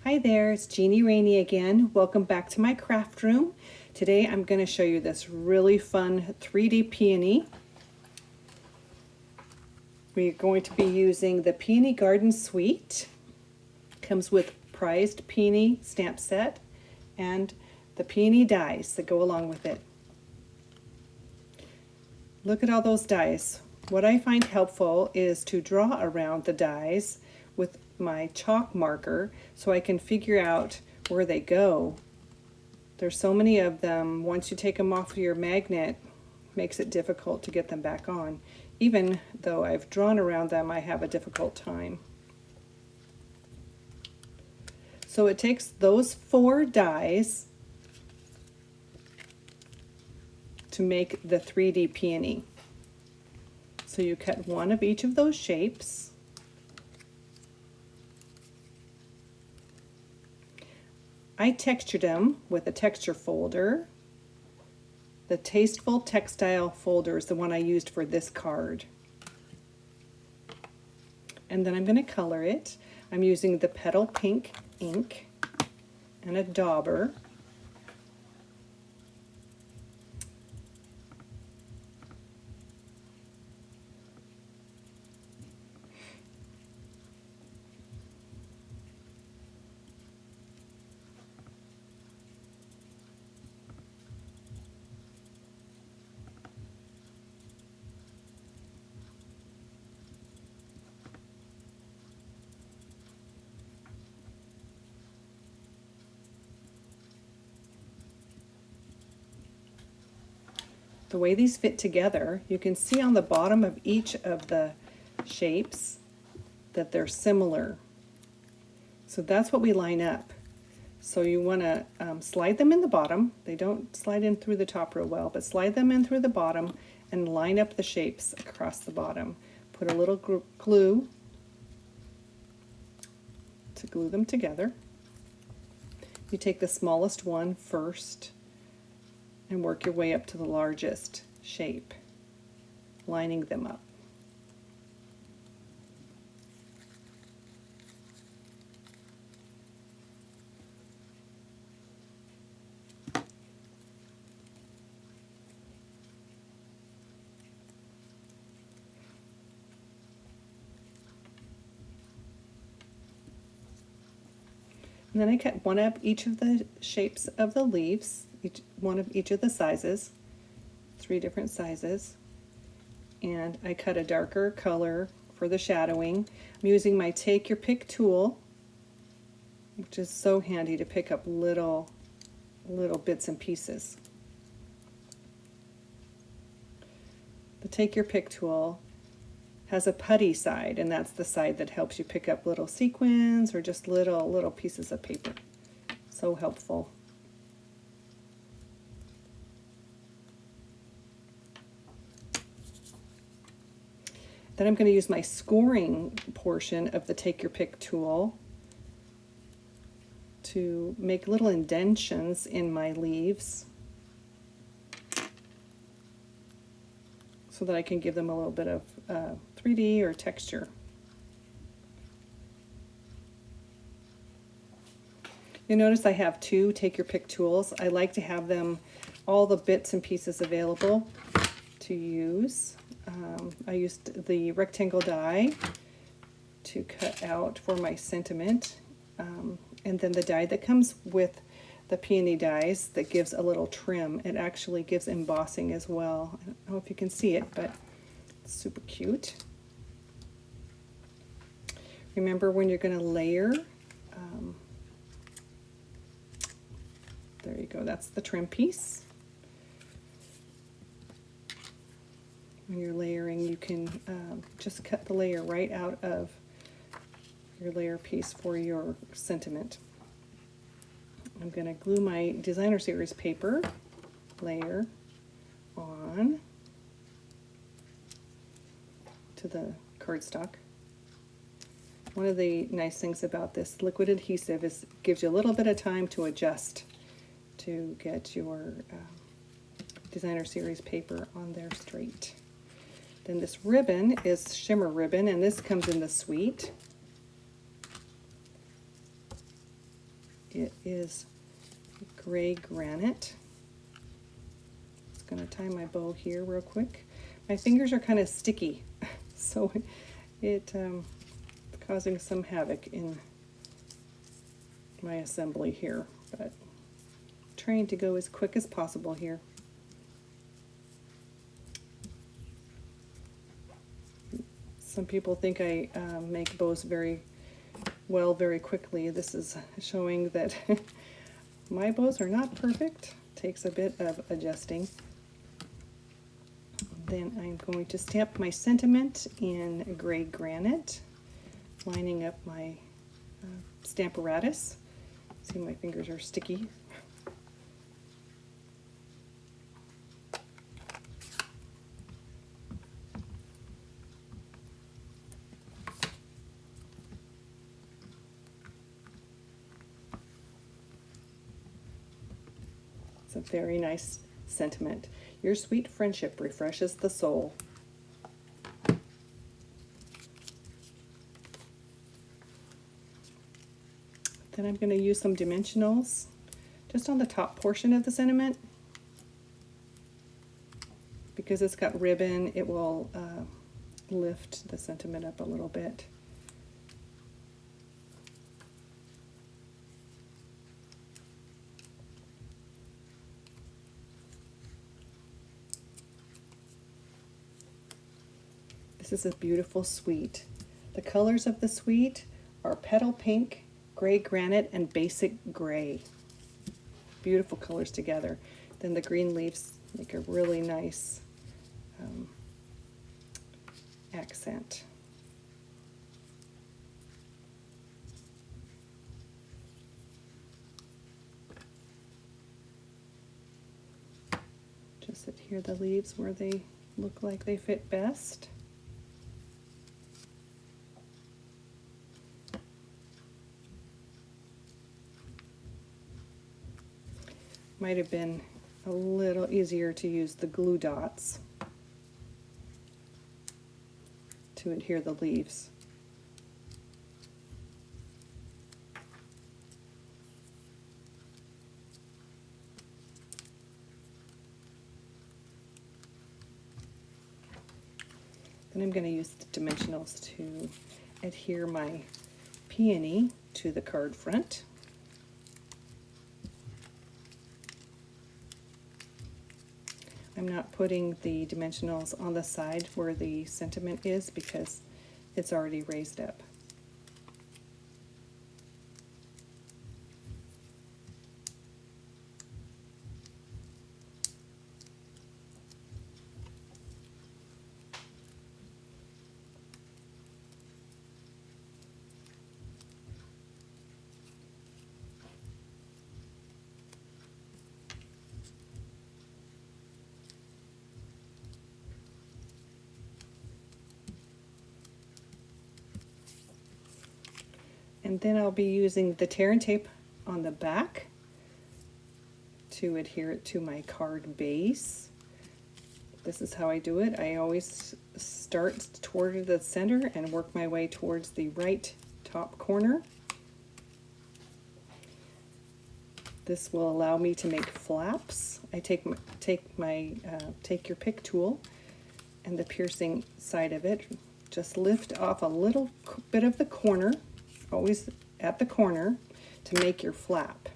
Hi there, it's Jeannie Rainey again. Welcome back to my craft room. Today I'm going to show you this really fun 3D peony. We're going to be using the Peony Garden Suite. Comes with prized peony stamp set and the Peony Dies that go along with it. Look at all those dies. What I find helpful is to draw around the dies with my chalk marker so I can figure out where they go. There's so many of them. Once you take them off your magnet, it makes it difficult to get them back on. Even though I've drawn around them, I have a difficult time. So it takes those 4 dies to make the 3D peony. So you cut one of each of those shapes. I textured them with a texture folder. The Tasteful Textile folder is the one I used for this card. And then I'm going to color it. I'm using the Petal Pink ink and a dauber. The way these fit together, you can see on the bottom of each of the shapes that they're similar. So that's what we line up. So you want to slide them in the bottom. They don't slide in through the top real well, but slide them in through the bottom and line up the shapes across the bottom. Put a little glue to glue them together. You take the smallest one first and work your way up to the largest shape, lining them up. And then I cut one up each of the shapes of the leaves, one of each of the sizes, 3 different sizes. And I cut a darker color for the shadowing. I'm using my Take Your Pick tool, which is so handy to pick up little bits and pieces. The Take Your Pick tool has a putty side, and that's the side that helps you pick up little sequins or just little pieces of paper. So helpful. Then I'm going to use my scoring portion of the Take Your Pick tool to make little indentions in my leaves so that I can give them a little bit of 3D or texture. You notice I have 2 Take Your Pick tools. I like to have them, all the bits and pieces available to use. I used the rectangle die to cut out for my sentiment, and then the die that comes with the Peony Dies that gives a little trim. It actually gives embossing as well. I don't know if you can see it, but it's super cute. Remember when you're going to layer, there you go, that's the trim piece. When you're layering, you can just cut the layer right out of your layer piece for your sentiment. I'm going to glue my designer series paper layer on to the cardstock. One of the nice things about this liquid adhesive is it gives you a little bit of time to adjust to get your designer series paper on there straight. Then this ribbon is shimmer ribbon, and this comes in the suite. It is gray granite. Just gonna tie my bow here real quick. My fingers are kind of sticky, so it's causing some havoc in my assembly here, but trying to go as quick as possible here. Some people think I make bows very well very quickly. This is showing that my bows are not perfect. Takes a bit of adjusting. Then I'm going to stamp my sentiment in gray granite, lining up my stamparatus. See, my fingers are sticky. It's a very nice sentiment. Your sweet friendship refreshes the soul. Then I'm going to use some dimensionals just on the top portion of the sentiment. Because it's got ribbon, it will lift the sentiment up a little bit. This is a beautiful suite. The colors of the suite are petal pink, gray granite, and basic gray. Beautiful colors together. Then the green leaves make a really nice accent. Just adhere the leaves where they look like they fit best. Might have been a little easier to use the glue dots to adhere the leaves. Then I'm going to use the dimensionals to adhere my peony to the card front. I'm not putting the dimensionals on the side where the sentiment is because it's already raised up. And then I'll be using the tear and tape on the back to adhere it to my card base. This is how I do it. I always start toward the center and work my way towards the right top corner. This will allow me to make flaps. I take your pick tool and the piercing side of it. Just lift off a little bit of the corner, always at the corner, to make your flap.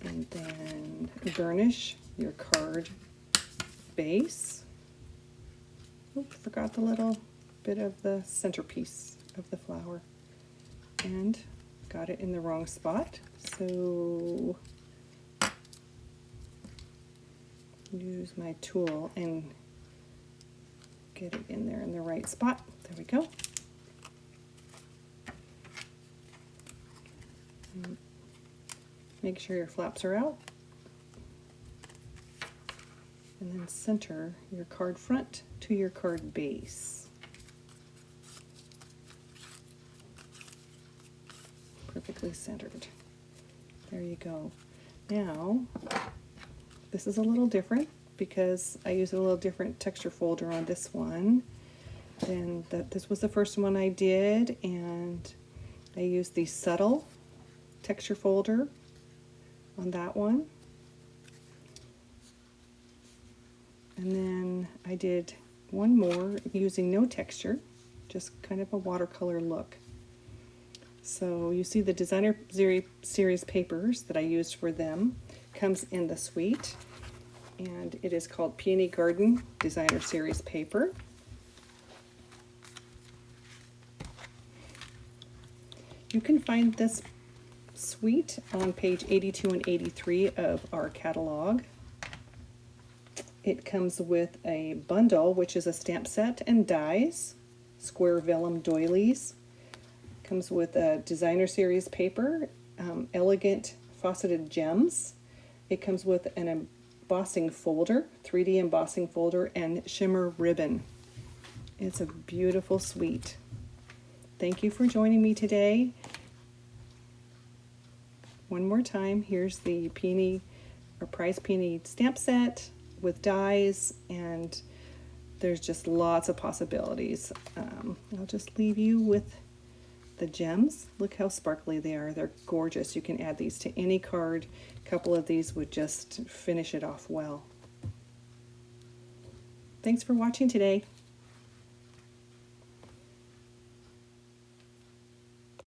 And then burnish your card base. Oops, forgot the little bit of the centerpiece of the flower. And got it in the wrong spot. So use my tool and get it in there in the right spot. There we go. And make sure your flaps are out. And then center your card front to your card base. Perfectly centered. There you go. Now, this is a little different because I use a little different texture folder on this one. And this was the first one I did, and I used the subtle texture folder on that one. And then I did one more using no texture, just kind of a watercolor look. So you see the designer series papers that I used for them comes in the suite, and it is called Peony Garden Designer Series paper. You can find this suite on page 82 and 83 of our catalog. It comes with a bundle, which is a stamp set and dies, square vellum doilies. Comes with a designer series paper, elegant faceted gems. It comes with an embossing folder, 3D embossing folder, and shimmer ribbon. It's a beautiful suite. Thank you for joining me today. One more time, here's the Peony or Prize Peony stamp set with dies, and there's just lots of possibilities. I'll just leave you with the gems. Look how sparkly they are. They're gorgeous. You can add these to any card. A couple of these would just finish it off well. Thanks for watching today.